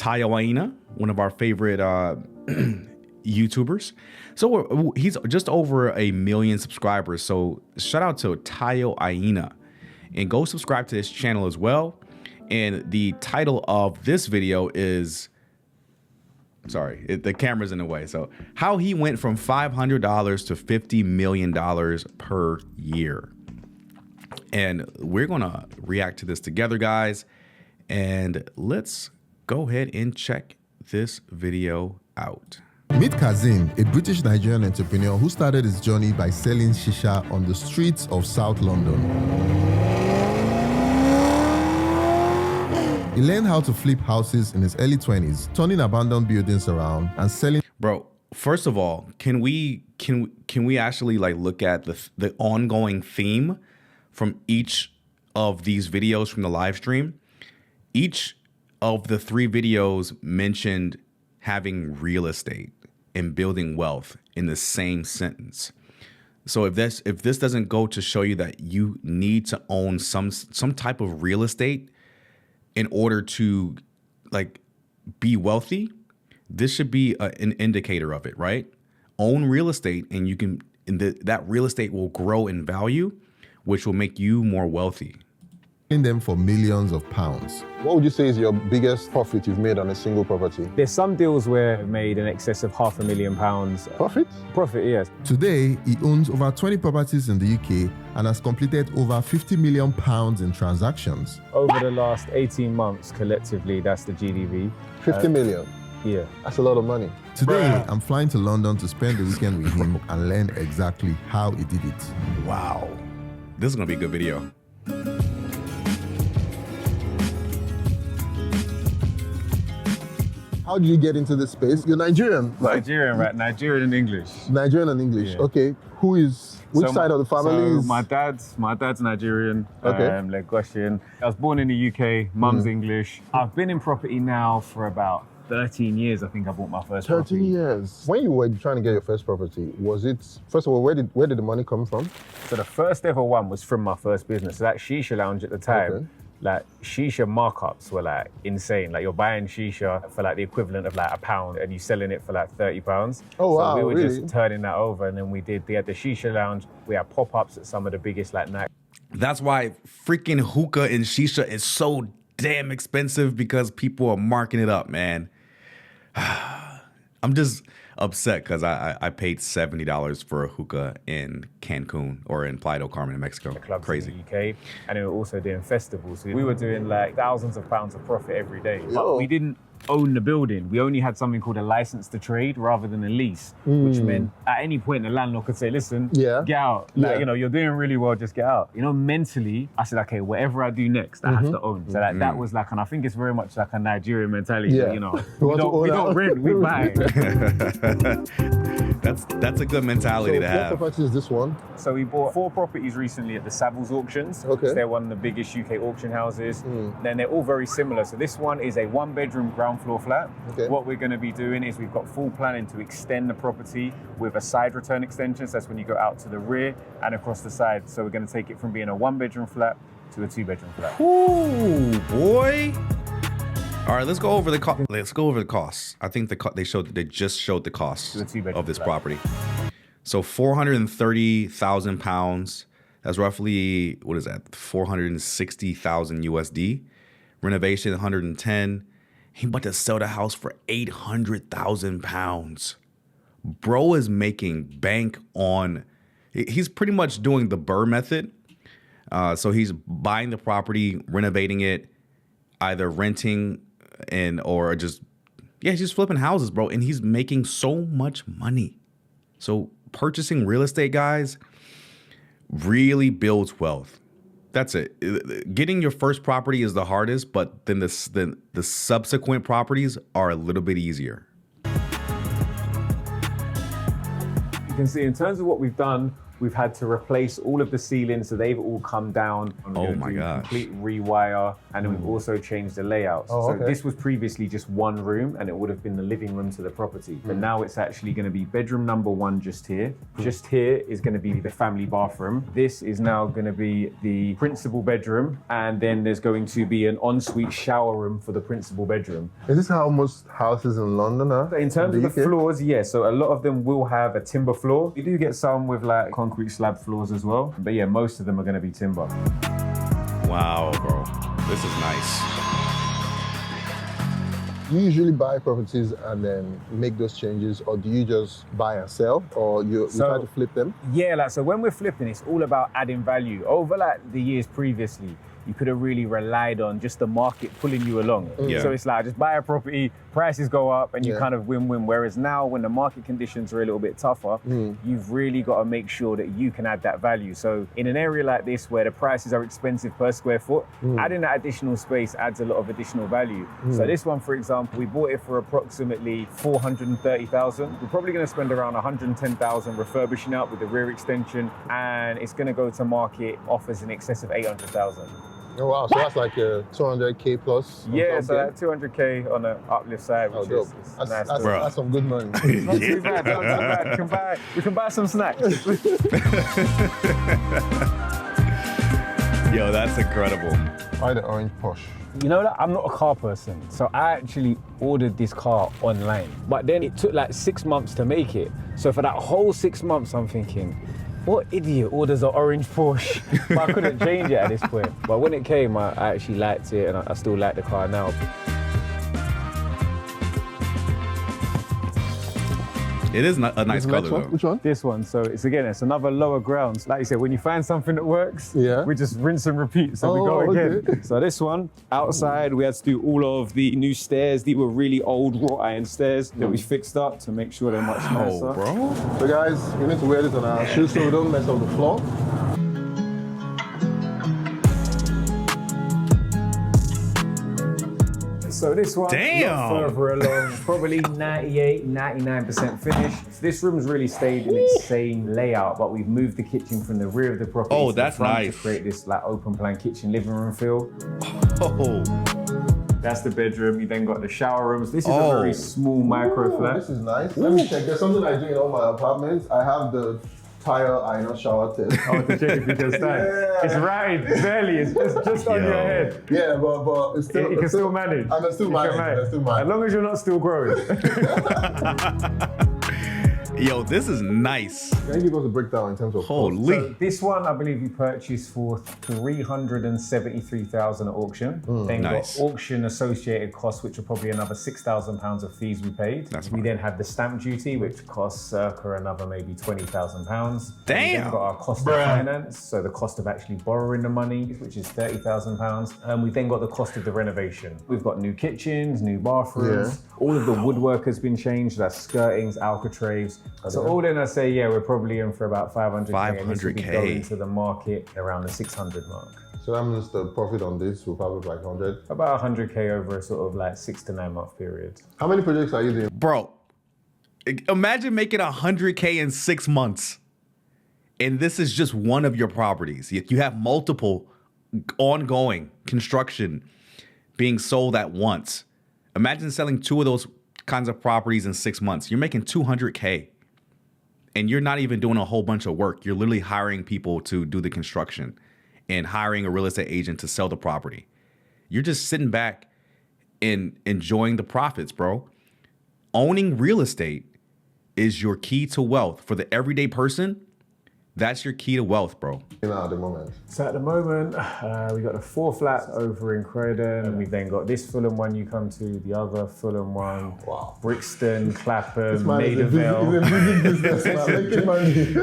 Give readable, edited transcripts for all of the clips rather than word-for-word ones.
Tayo Aina, one of our favorite YouTubers. So he's just over 1 million subscribers. So shout out to Tayo Aina, and go subscribe to his channel as well. And the title of this video is, sorry, the camera's in the way. So how he went from $500 to $50 million per year. And we're gonna react to this together, guys. And let's go ahead and check this video out. Meet Kazim, a British Nigerian entrepreneur who started his journey by selling shisha on the streets of South London. He learned how to flip houses in his early 20s, turning abandoned buildings around and selling. Bro, first of all, can we actually like look at the ongoing theme from each of these videos from the live stream? Each of the 3 videos mentioned having real estate and building wealth in the same sentence. So if this doesn't go to show you that you need to own some type of real estate in order to like be wealthy, this should be an indicator of it, right? Own real estate, and you can, that real estate will grow in value, which will make you more wealthy. Them for millions of pounds. What would you say is your biggest profit you've made on a single property? There's some deals where I've made in excess of £500,000. Profit? Profit, yes. Today, he owns over 20 properties in the UK and has completed over £50 million in transactions. Over the last 18 months, collectively, that's the GDV. 50 million? Yeah. That's a lot of money. Today, I'm flying to London to spend the weekend with him and learn exactly how he did it. Wow. This is gonna be a good video. How did you get into this space? You're Nigerian, right? Nigerian, right? Nigerian and English. Nigerian and English. Yeah. Okay. Which side of the family is? So my dad's Nigerian, Okay. Lagosian. I was born in the UK, mum's English. I've been in property now for about 13 years. I think I bought my first 13 property. years. When you were trying to get your first property, was it, first of all, where did the money come from? So the first ever one was from my first business. So that shisha lounge at the time, Okay. like shisha markups were like insane. Like you're buying shisha for like the equivalent of like £1 and you're selling it for like £30. Oh, wow, So we were really? just turning that over, and then we had the shisha lounge. We had pop-ups at some of the biggest like night. That's why freaking hookah and shisha is so damn expensive, because people are marking it up, man. I'm just upset because I paid $70 for a hookah in Cancun, or in Playa del Carmen in Mexico. Clubs Crazy. in the UK, and we were also doing festivals. So we were doing like thousands of pounds of profit every day. Yo. But we didn't own the building. We only had something called a license to trade rather than a lease, which meant at any point the landlord could say, listen, Yeah. get out. Like, Yeah. you know, you're doing really well, just get out. You know, mentally, I said, okay, whatever I do next, I have to own. So that was like, and I think it's very much like a Nigerian mentality. Yeah. You know, We we want to own don't our- rent, we buy. That's a good mentality to What have. property is this one? So we bought 4 properties recently at the Savills auctions. Okay. They're one of the biggest UK auction houses. Then they're all very similar. So this one is a 1-bedroom ground floor flat. Okay. What we're going to be doing is we've got full planning to extend the property with a side return extension. So that's when you go out to the rear and across the side. So we're going to take it from being a 1-bedroom flat to a 2-bedroom flat. Ooh, boy. All right, let's go over the costs. I think they just showed the costs To a 2-bedroom of this flat. property. So £430,000. That's roughly, what is that? 460,000 USD. Renovation 110. He about to sell the house for £800,000. Bro is making bank on. He's pretty much doing the Burr method. So he's buying the property, renovating it, either renting or just he's just flipping houses, bro. And he's making so much money. So purchasing real estate, guys, really builds wealth. That's it. Getting your first property is the hardest, but then the subsequent properties are a little bit easier. You can see in terms of what we've done, We've had to replace all of the ceilings, so they've all come down. Oh my gosh. Complete rewire, and then we've also changed the layout. Oh, so okay. this was previously just one room, and it would have been the living room to the property. But now it's actually going to be bedroom number 1 just here. Just here is going to be the family bathroom. This is now going to be the principal bedroom, and then there's going to be an ensuite shower room for the principal bedroom. Is this how most houses in London are? In terms of the UK? floors, yeah, so a lot of them will have a timber floor. You do get some with like concrete slab floors as well, but yeah, most of them are going to be timber. Wow, bro. This is nice. Do you usually buy properties and then make those changes, or do you just buy and sell, or you try to flip them? Yeah, like so when we're flipping, it's all about adding value. Over like the years previously, you could have really relied on just the market pulling you along. Yeah. So it's like just buy a property, prices go up, and you Yeah. kind of win-win. Whereas now, when the market conditions are a little bit tougher, you've really got to make sure that you can add that value. So in an area like this where the prices are expensive per square foot, adding that additional space adds a lot of additional value. So this one, for example, we bought it for approximately 430,000. We're probably going to spend around 110,000 refurbishing out with the rear extension, and it's going to go to market offers in excess of 800,000. Oh wow, so that's like a 200k plus. on Yeah, top so there? that 200k on the uplift side, Oh, which dope. is That's, nice. that's, Bro. that's some good money. Not too bad, not too bad. We can buy some snacks. Yo, that's incredible. Buy the orange Porsche. You know that I'm not a car person, so I actually ordered this car online. But then it took like 6 months to make it. So for that whole 6 months, I'm thinking, what idiot orders an orange Porsche? But I couldn't change it at this point. But when it came, I actually liked it, and I still like the car now. It is a nice color, though. Which one? This one, so it's another lower grounds. Like you said, when you find something that works, Yeah. we just rinse and repeat. So we Oh, go again. okay. So this one, outside, we had to do all of the new stairs. These were really old wrought iron stairs that we fixed up to make sure they're much nicer. Oh, bro. So guys, we need to wear this on our shoes so we don't mess up the floor. So this one, Damn. a lot further along, probably 98, 99% finished. This room's really stayed in its same layout, but we've moved the kitchen from the rear of the property Oh, to the that's front nice. to create this like open plan kitchen living room feel. Oh, That's the bedroom. You then got the shower rooms. This is Oh. a very small micro flat. This is nice. Let me check. There's something I do in all my apartments. I have the tile iron shower test. Oh, to check if you can stand. Yeah. It's right, barely. It's just on Yo. your head. Yeah, but it's still. You can still manage. I can still You can manage. I still As manage. long as you're not still growing. yo, this is nice. Can you give us a breakdown in terms of Holy. So this one, I believe you purchased for 373,000 at auction. Then Nice. got auction associated costs, which are probably another £6,000 of fees we paid. That's we fine. then have the stamp duty, which costs circa another maybe £20,000. We Damn. then got our cost of finance, so the cost of actually borrowing the money, which is £30,000. And we've then got the cost of the renovation. We've got new kitchens, new bathrooms. All of the woodwork has been changed. That's skirtings, alcotraves. So all in, I say, yeah, we're probably in for about 500k. And this will be 500K. going to the market around the 600 mark. So that means the profit on this will probably be like 100. About 100k over a sort of like 6 to 9 month period. How many projects are you doing? Bro, imagine making 100K in 6 months. And this is just one of your properties. You have multiple ongoing construction being sold at once. Imagine selling 2 of those kinds of properties in 6 months. You're making 200K. And you're not even doing a whole bunch of work. You're literally hiring people to do the construction and hiring a real estate agent to sell the property. You're just sitting back and enjoying the profits, bro. Owning real estate is your key to wealth. For the everyday person, that's your key to wealth, bro. Now at the moment. So at the moment, we got the 4 flat over in Croydon, and we've then got this Fulham one you come to, the other Fulham one, Wow. Brixton, Clapham, Man, it's a Maidavale. big business, man. Making money.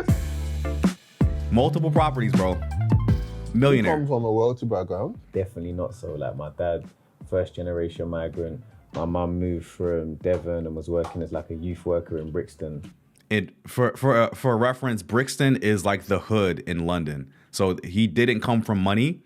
Multiple properties, bro. Come Millionaire. from a wealthy background. Definitely not so. Like my dad, first generation migrant. My mum moved from Devon and was working as like a youth worker in Brixton. And for reference, Brixton is like the hood in London. So he didn't come from money,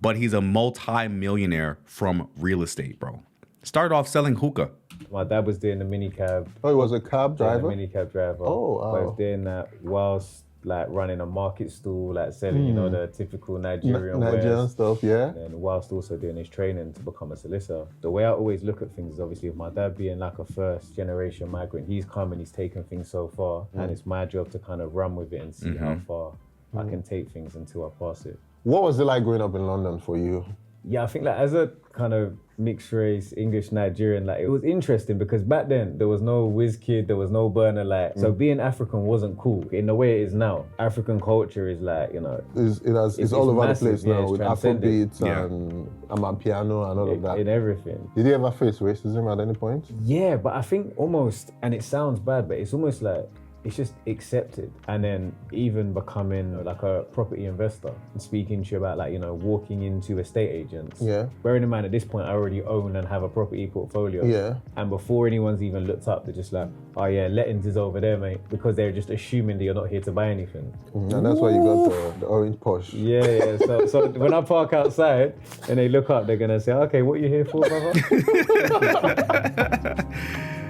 but he's a multi-millionaire from real estate, bro. Started off selling hookah. My dad was doing the minicab. Oh, he was a cab driver? Minicab driver. Oh, wow. I was doing that whilst like running a market stall, like selling, you know, the typical Nigerian wares. Stuff, yeah. And whilst also doing his training to become a solicitor. The way I always look at things is obviously with my dad being like a first generation migrant, he's come and he's taken things so far, and it's my job to kind of run with it and see how far I can take things until I pass it. What was it like growing up in London for you? Yeah, I think like as a kind of mixed race, English, Nigerian, like it was interesting because back then there was no whiz kid, there was no burner light. So being African wasn't cool in the way it is now. African culture is like, you know, it's all over massive, the place now with Afrobeats Yeah. and Amapiano and all of that. in everything. Did you ever face racism at any point? Yeah, but I think almost, and it sounds bad, but it's almost like it's just accepted. And then even becoming like a property investor and speaking to you about like, you know, walking into estate agents. Yeah. Bearing in mind at this point, I already own and have a property portfolio. Yeah. And before anyone's even looked up, they're just like, oh yeah, lettings is over there, mate. Because they're just assuming that you're not here to buy anything. And that's why you got the orange Porsche. Yeah. So when I park outside and they look up, they're gonna say, okay, what are you here for, brother?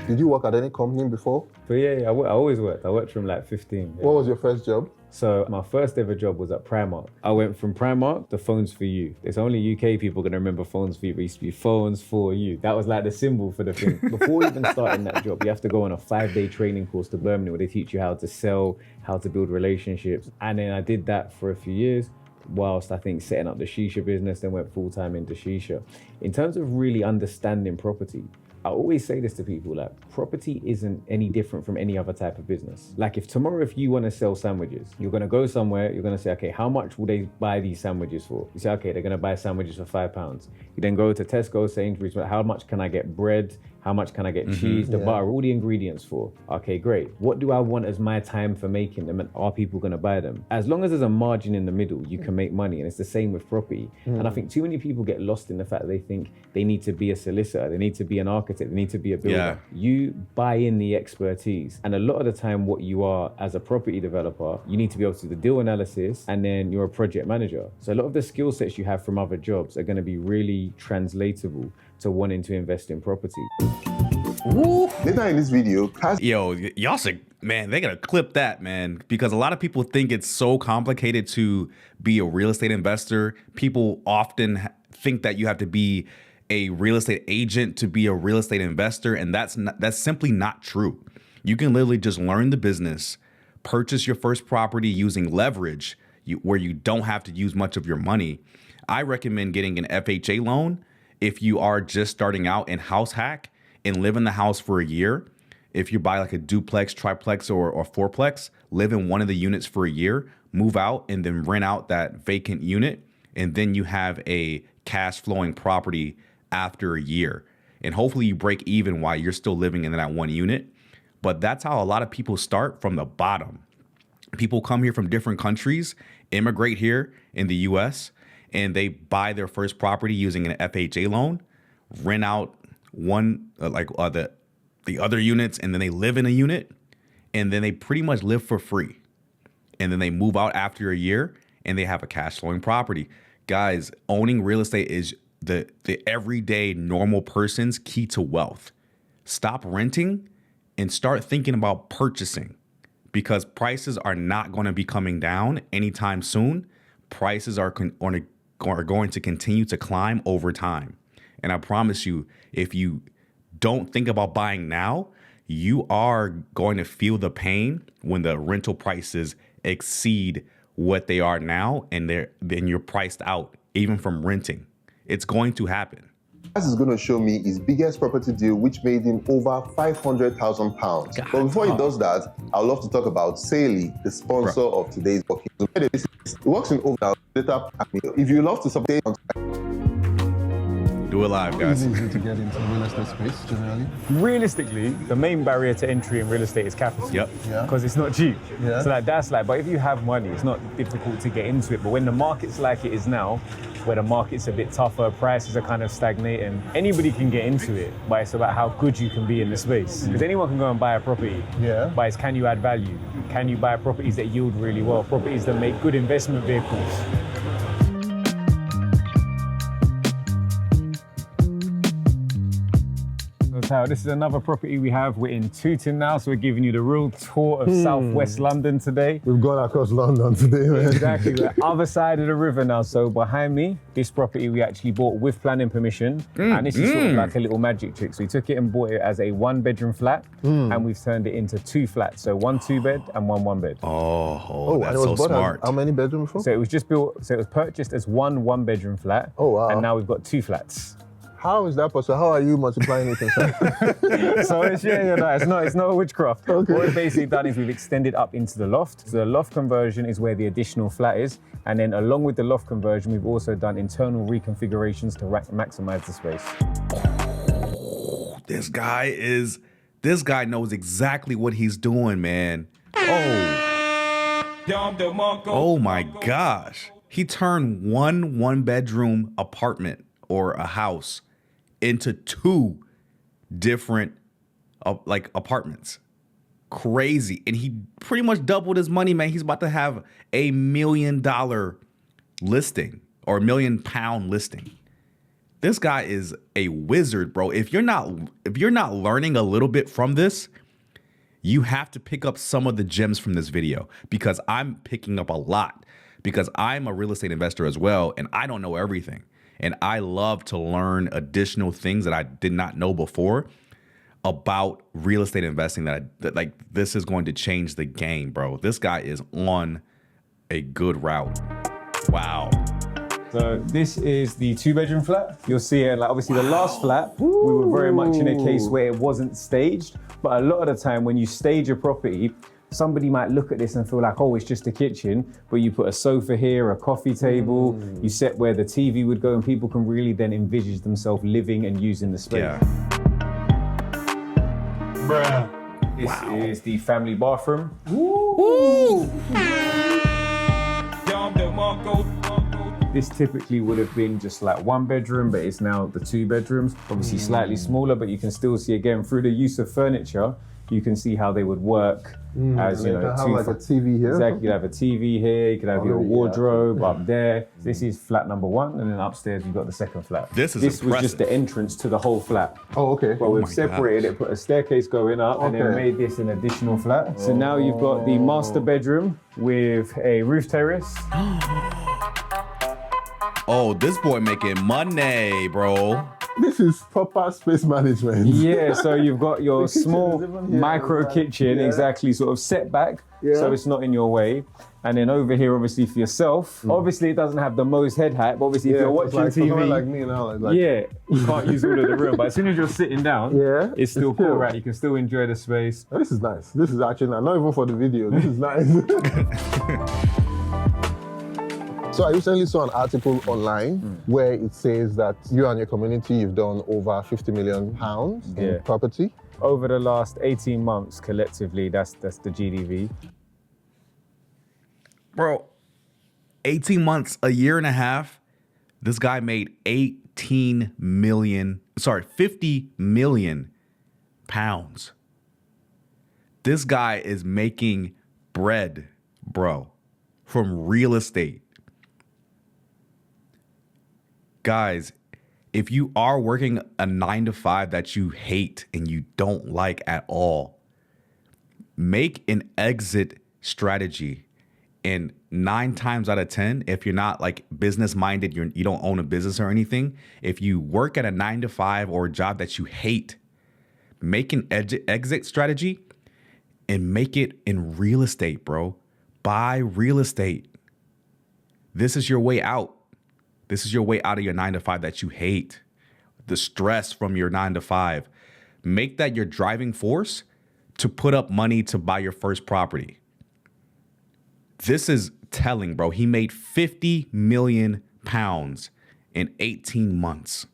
Did you work at any company before? But yeah, I always worked. I worked from like 15. Yeah. What was your first job? So my first ever job was at Primark. I went from Primark to Phones for You. There's only UK people gonna remember Phones for You, but it used to be Phones for You. That was like the symbol for the thing. Before even starting that job, you have to go on a 5-day training course to Birmingham where they teach you how to sell, how to build relationships. And then I did that for a few years whilst I think setting up the shisha business, then went full-time into shisha. In terms of really understanding property, I always say this to people, like property isn't any different from any other type of business. Like if tomorrow, if you want to sell sandwiches, you're going to go somewhere, you're going to say, okay, how much will they buy these sandwiches for? You say, okay, they're going to buy sandwiches for £5. You then go to Tesco, Sainsbury's, how much can I get bread? How much can I get cheese, the butter, all the ingredients for? Okay, great. What do I want as my time for making them, and are people gonna buy them? As long as there's a margin in the middle, you can make money, and it's the same with property. And I think too many people get lost in the fact that they think they need to be a solicitor, they need to be an architect, they need to be a builder. Yeah. You buy in the expertise, and a lot of the time what you are as a property developer, you need to be able to do the deal analysis, and then you're a project manager. So a lot of the skill sets you have from other jobs are gonna be really translatable to wanting to invest in property. Later in this video, Yo, y'all should, man, they gotta clip that, man, because a lot of people think it's so complicated to be a real estate investor. People often think that you have to be a real estate agent to be a real estate investor, and that's simply not true. You can literally just learn the business, purchase your first property using leverage, where you don't have to use much of your money. I recommend getting an FHA loan if you are just starting out in house hack and live in the house for a year. If you buy like a duplex, triplex, or fourplex, live in one of the units for a year, move out, and then rent out that vacant unit. And then you have a cash flowing property after a year. And hopefully you break even while you're still living in that one unit. But that's how a lot of people start, from the bottom. People come here from different countries, immigrate here in the US, and they buy their first property using an FHA loan, rent out the other units, and then they live in a unit, and then they pretty much live for free. And then they move out after a year and they have a cash flowing property. Guys, owning real estate is the everyday normal person's key to wealth. Stop renting and start thinking about purchasing, because prices are not going to be coming down anytime soon. Prices are going to continue to climb over time. And I promise you, if you don't think about buying now, you are going to feel the pain when the rental prices exceed what they are now, and then you're priced out even from renting. It's going to happen. This is going to show me his biggest property deal, which made him over £500,000. But before he does that, I'd love to talk about Saley, the sponsor of today's book. It works in over data. If you love to support, Do it live, guys. it's easy to get into real estate space generally. Realistically, the main barrier to entry in real estate is capital. Yep. Yeah. Because it's not cheap. Yeah. So but if you have money, it's not difficult to get into it. But when the market's like it is now, where the market's a bit tougher, prices are kind of stagnating, anybody can get into it, but it's about how good you can be in the space. Because anyone can go and buy a property. Yeah. But it's, can you add value? Can you buy properties that yield really well? Properties that make good investment vehicles? So Tao, this is another property we have. We're in Tooting now, so we're giving you the real tour of Southwest London today. We've gone across London today, man. Exactly, we're other side of the river now. So behind me, this property we actually bought with planning permission. And this is sort of like a little magic trick. So we took it and bought it as a 1-bedroom flat, and we've turned it into 2 flats. So 1 2-bed and 1 1-bed. That's so smart. How many bedrooms before? So it was just built, so it was purchased as 1 1-bedroom flat. Oh, wow. And now we've got 2 flats. How is that possible? How are you multiplying it inside? So it's it's not a witchcraft. Okay. What we've basically done is we've extended up into the loft. So the loft conversion is where the additional flat is. And then along with the loft conversion, we've also done internal reconfigurations to maximize the space. This guy knows exactly what he's doing, man. Oh my gosh. He turned 1 1-bedroom apartment or a house into 2 different apartments. Crazy. And he pretty much doubled his money, man. He's about to have $1 million listing or £1 million listing. This guy is a wizard, bro. If you're not learning a little bit from this, you have to pick up some of the gems from this video, because I'm picking up a lot, because I'm a real estate investor as well, and I don't know everything. And I love to learn additional things that I did not know before about real estate investing that this is going to change the game, bro. This guy is on a good route. Wow. So this is the 2-bedroom flat. You'll see it, obviously the last flat, we were very much in a case where it wasn't staged. But a lot of the time when you stage a property, somebody might look at this and feel like, oh, it's just a kitchen, but you put a sofa here, a coffee table, you set where the TV would go, and people can really then envisage themselves living and using the space. Yeah. This is the family bathroom. This typically would have been just like 1 bedroom, but it's now the 2 bedrooms. Obviously slightly smaller, but you can still see, again, through the use of furniture, you can see how they would work as, you know, have like a TV here. Exactly, you could have a TV here, you could have your wardrobe up there. This is flat number 1, and then upstairs you've got the second flat. This was just the entrance to the whole flat. Oh, okay. But we've separated it, put a staircase going up, and then made this an additional flat. So now you've got the master bedroom with a roof terrace. Oh, this boy making money, bro. This is proper space management. Yeah, so you've got your small micro kitchen, exactly, sort of set back, so it's not in your way. And then over here, obviously for yourself, obviously it doesn't have the most head height, but obviously if you're watching TV, like me now, you can't use all of the room. But as soon as you're sitting down, it's still cool, right? You can still enjoy the space. Oh, this is nice. This is actually nice. Not even for the video. This is nice. So I recently saw an article online where it says that you and your community, you've done over £50 million in property. Over the last 18 months, collectively, that's the GDV. Bro, 18 months, a year and a half, this guy made 50 million pounds. This guy is making bread, bro, from real estate. Guys, if you are working a 9-to-5 that you hate and you don't like at all, make an exit strategy. And 9 times out of 10, if you're not like business minded, you don't own a business or anything, if you work at a 9-to-5 or a job that you hate, make an exit strategy and make it in real estate, bro. Buy real estate. This is your way out. This is your way out of your 9-to-5 that you hate. The stress from your 9-to-5. Make that your driving force to put up money to buy your first property. This is telling, bro. He made 50 million pounds in 18 months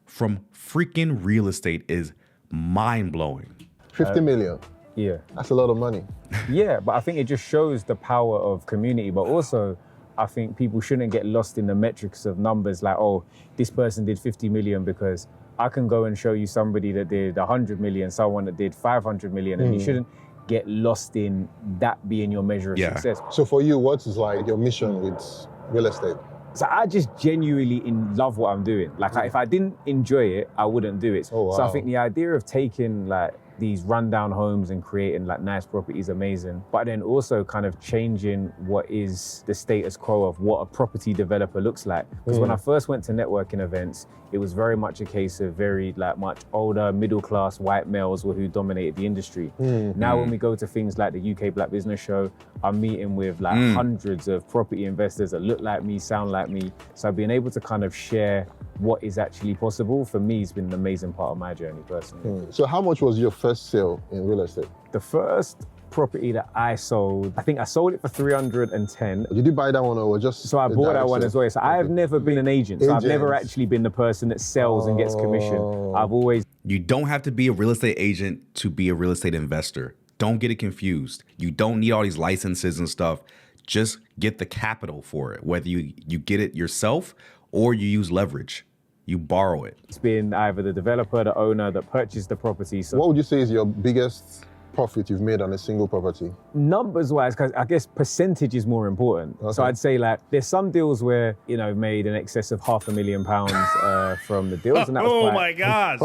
from freaking real estate is mind-blowing. 50 million. Yeah. That's a lot of money. Yeah, but I think it just shows the power of community, but also I think people shouldn't get lost in the metrics of numbers like, oh, this person did 50 million, because I can go and show you somebody that did 100 million, someone that did 500 million, and you shouldn't get lost in that being your measure of success. So for you, what is like your mission with real estate? So I just genuinely love what I'm doing. Like if I didn't enjoy it, I wouldn't do it. Oh, wow. So I think the idea of taking like these rundown homes and creating like nice properties amazing, but then also kind of changing what is the status quo of what a property developer looks like. Because when I first went to networking events, it was very much a case of very like much older, middle class white males were who dominated the industry. Now when we go to things like the UK Black Business Show, I'm meeting with like hundreds of property investors that look like me, sound like me. So being able to kind of share what is actually possible for me has been an amazing part of my journey personally. So how much was your first sale in real estate? The first property that I sold, I think I sold it for 310. Did you buy that one or just? So I bought that one as well. So I've never been an agent. So I've never Agents. actually been the person that sells and gets commission. I've always You don't have to be a real estate agent to be a real estate investor. Don't get it confused. You don't need all these licenses and stuff. Just get the capital for it, whether you get it yourself or you use leverage. You borrow it. been either the developer, the owner that purchased the property. So What would you say is your biggest profit you've made on a single property? numbers wise, because I guess percentage is more important. So I'd say like there's some deals where, you know, made in excess of £500,000 from the deals. And that was Oh quite, my gosh.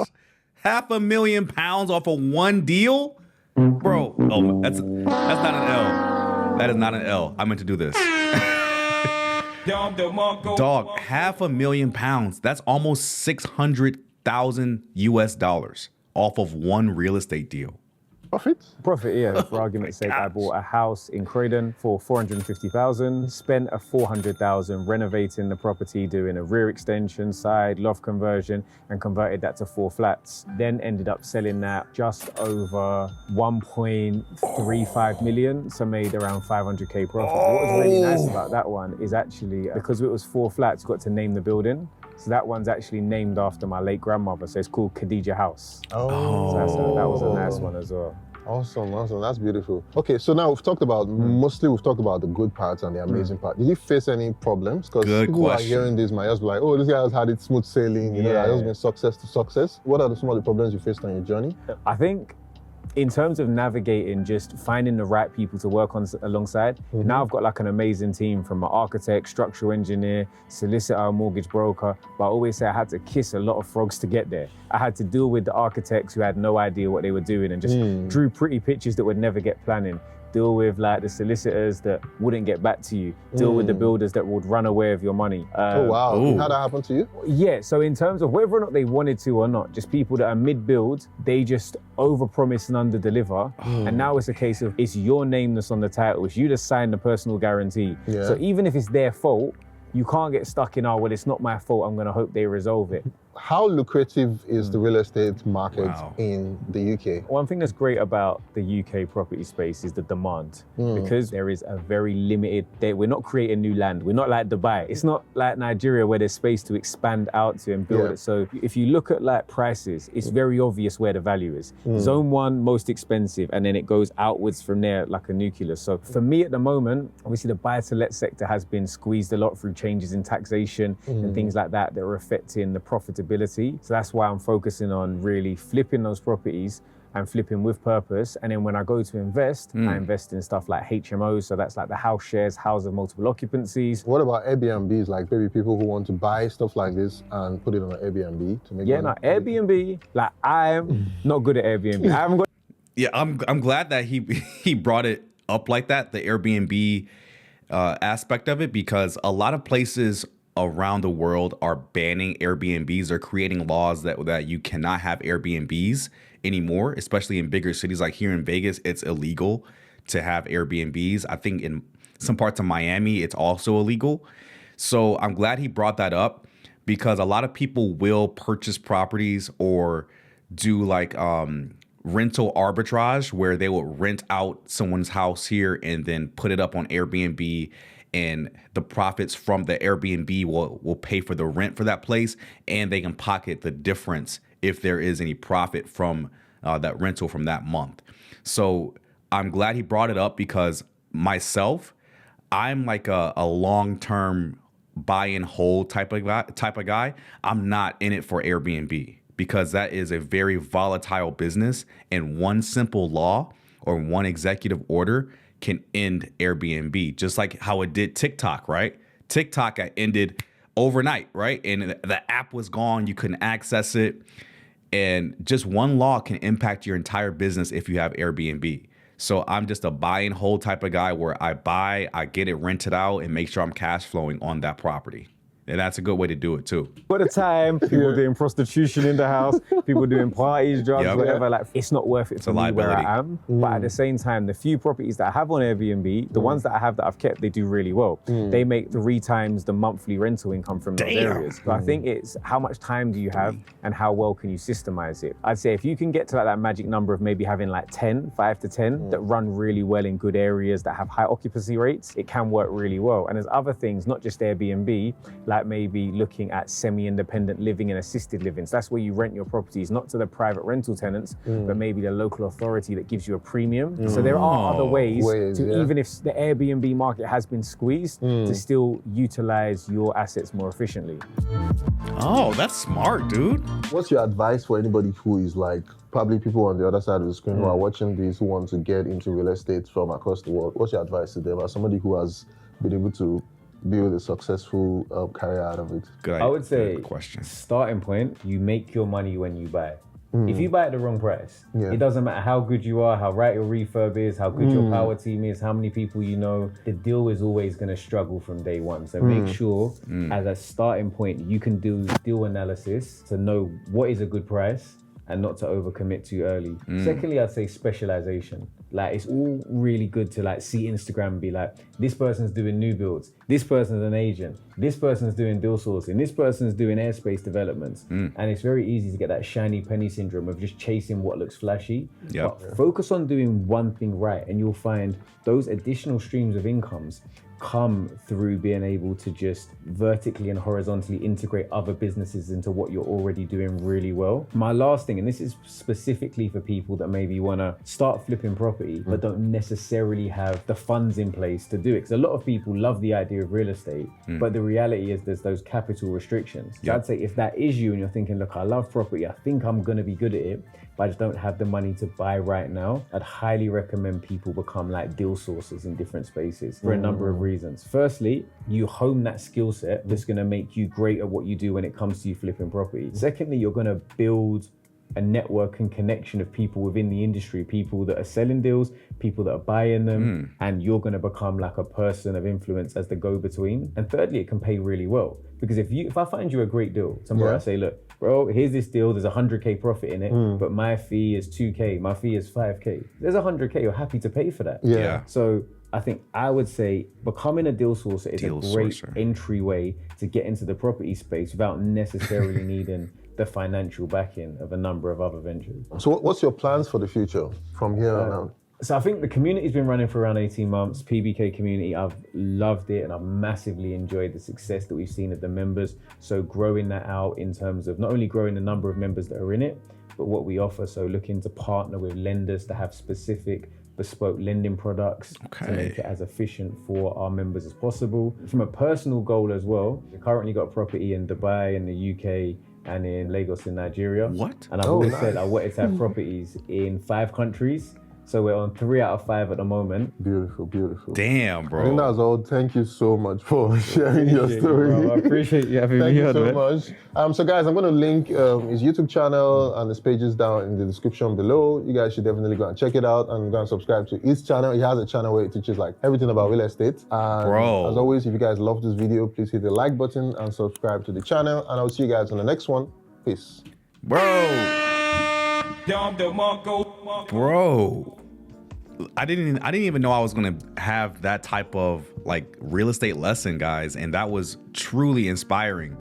£500,000 off of one deal? Bro, oh, that's not an L. That is not an L. I meant to do this. Dog, £500,000. That's almost 600,000 US dollars off of one real estate deal. Profit, yeah. For argument's sake, I bought a house in Croydon for 450,000. Spent a 400,000 renovating the property, doing a rear extension, side loft conversion, and converted that to 4 flats. Then ended up selling that just over 1.35 million, so made around 500k profit. But what was really nice about that one is actually because it was 4 flats, got to name the building. So that one's actually named after my late grandmother. So it's called Khadija House. Oh. So that was a nice one as well. Awesome. That's beautiful. Okay, so now we've talked about, mostly we've talked about the good parts and the amazing part. Did you face any problems? Because people who are hearing this might just be like, oh, this guy has had it smooth sailing, you know, it has been success to success. What are some of the problems you faced on your journey? I think in terms of navigating, just finding the right people to work on alongside, now I've got like an amazing team from an architect, structural engineer, solicitor, mortgage broker. But I always say I had to kiss a lot of frogs to get there. I had to deal with the architects who had no idea what they were doing and just drew pretty pictures that would never get planning. Deal with like the solicitors that wouldn't get back to you. Deal with the builders that would run away with your money. Oh wow, how that happened to you? Yeah, so in terms of whether or not they wanted to or not, just people that are mid-build, they just overpromise and under-deliver. And now it's a case of, it's your name that's on the title. It's you that signed the personal guarantee. Yeah. So even if it's their fault, you can't get stuck in, oh, well, it's not my fault, I'm gonna hope they resolve it. How lucrative is the real estate market in the UK? One thing that's great about the UK property space is the demand, because there is a very limited, we're not creating new land. We're not like Dubai. It's not like Nigeria where there's space to expand out to and build it. So if you look at like prices, it's very obvious where the value is. Zone 1, most expensive, and then it goes outwards from there like a nucleus. So for me at the moment, obviously the buy-to-let sector has been squeezed a lot through changes in taxation and things like that that are affecting the profitability. So that's why I'm focusing on really flipping those properties and flipping with purpose. And then when I go to invest, I invest in stuff like HMOs. So that's like the house shares, house of multiple occupancies. What about Airbnbs? Like maybe people who want to buy stuff like this and put it on an Airbnb to make money? No, Airbnb, like I'm not good at Airbnb. I haven't got. Yeah, I'm glad that he brought it up like that, the Airbnb aspect of it, because a lot of places around the world are banning Airbnbs. They're creating laws that you cannot have Airbnbs anymore, especially in bigger cities. Like here in Vegas, it's illegal to have Airbnbs. I think in some parts of Miami, it's also illegal. So I'm glad he brought that up, because a lot of people will purchase properties or do like rental arbitrage, where they will rent out someone's house here and then put it up on Airbnb, and the profits from the Airbnb will pay for the rent for that place, and they can pocket the difference if there is any profit from that rental from that month. So I'm glad he brought it up, because myself, I'm like a long-term buy and hold type of guy. I'm not in it for Airbnb, because that is a very volatile business, and one simple law or one executive order can end Airbnb, just like how it did TikTok, right? TikTok got ended overnight, right? And the app was gone. You couldn't access it. And just one law can impact your entire business if you have Airbnb. So I'm just a buy and hold type of guy where I buy, I get it rented out, and make sure I'm cash flowing on that property. And that's a good way to do it too. For the time, people doing prostitution in the house, people doing parties, drugs, whatever. Like, it's not worth it for me where I am. But at the same time, the few properties that I have on Airbnb, the ones that I have that I've kept, they do really well. They make 3 times the monthly rental income from those areas. So I think it's how much time do you have and how well can you systemize it. I'd say if you can get to like that magic number of maybe having like 5 to 10 that run really well in good areas that have high occupancy rates, it can work really well. And there's other things, not just Airbnb, like maybe looking at semi-independent living and assisted living. So that's where you rent your properties, not to the private rental tenants, but maybe the local authority that gives you a premium. So there are other ways to, even if the Airbnb market has been squeezed, to still utilize your assets more efficiently. Oh, that's smart, dude. What's your advice for anybody who is like, probably people on the other side of the screen who are watching this, who want to get into real estate from across the world? What's your advice to them as somebody who has been able to build a successful career out of it? I would say, starting point, you make your money when you buy. If you buy at the wrong price, it doesn't matter how good you are, how right your refurb is, how good your power team is, how many people you know, the deal is always going to struggle from day one. So make sure as a starting point, you can do deal analysis to know what is a good price and not to overcommit too early. Secondly, I'd say specialization. Like, it's all really good to like see Instagram and be like, this person's doing new builds, this person's an agent, this person's doing deal sourcing, this person's doing airspace developments. And it's very easy to get that shiny penny syndrome of just chasing what looks flashy. But focus on doing one thing right, and you'll find those additional streams of incomes come through being able to just vertically and horizontally integrate other businesses into what you're already doing really well. My last thing, and this is specifically for people that maybe want to start flipping property, but don't necessarily have the funds in place to do it. Because a lot of people love the idea of real estate, but the reality is there's those capital restrictions. So I'd say if that is you and you're thinking, look, I love property, I think I'm going to be good at it, but I just don't have the money to buy right now, I'd highly recommend people become like deal sources in different spaces for a number of reasons. Firstly, you hone that skill set that's going to make you great at what you do when it comes to you flipping property. Secondly, you're going to build a network and connection of people within the industry, people that are selling deals, people that are buying them, and you're going to become like a person of influence as the go-between. And thirdly, it can pay really well, because if I find you a great deal tomorrow, I say, look, bro, here's this deal, there's 100K profit in it, but my fee is 2K, my fee is 5K. There's 100K, you're happy to pay for that. So I think I would say becoming a deal sourcer is a great entryway to get into the property space without necessarily needing the financial backing of a number of other ventures. So what's your plans for the future from here on out? So I think the community's been running for around 18 months, PBK community. I've loved it and I've massively enjoyed the success that we've seen of the members. So growing that out in terms of not only growing the number of members that are in it, but what we offer. So looking to partner with lenders to have specific bespoke lending products to make it as efficient for our members as possible. From a personal goal as well, we've currently got property in Dubai and the UK and in Lagos in Nigeria. And I've always said I wanted to have properties in 5 countries. So we're on 3 out of 5 at the moment. Beautiful, beautiful. Damn, bro. I think that's all. Thank you so much for sharing your story. I appreciate you having me Thank here. you so much. So guys, I'm going to link his YouTube channel and his pages down in the description below. You guys should definitely go and check it out and go and subscribe to his channel. He has a channel where he teaches like everything about real estate. And as always, if you guys love this video, please hit the like button and subscribe to the channel. And I'll see you guys on the next one. Peace. Bro, I didn't even know I was gonna have that type of like real estate lesson, guys, and that was truly inspiring.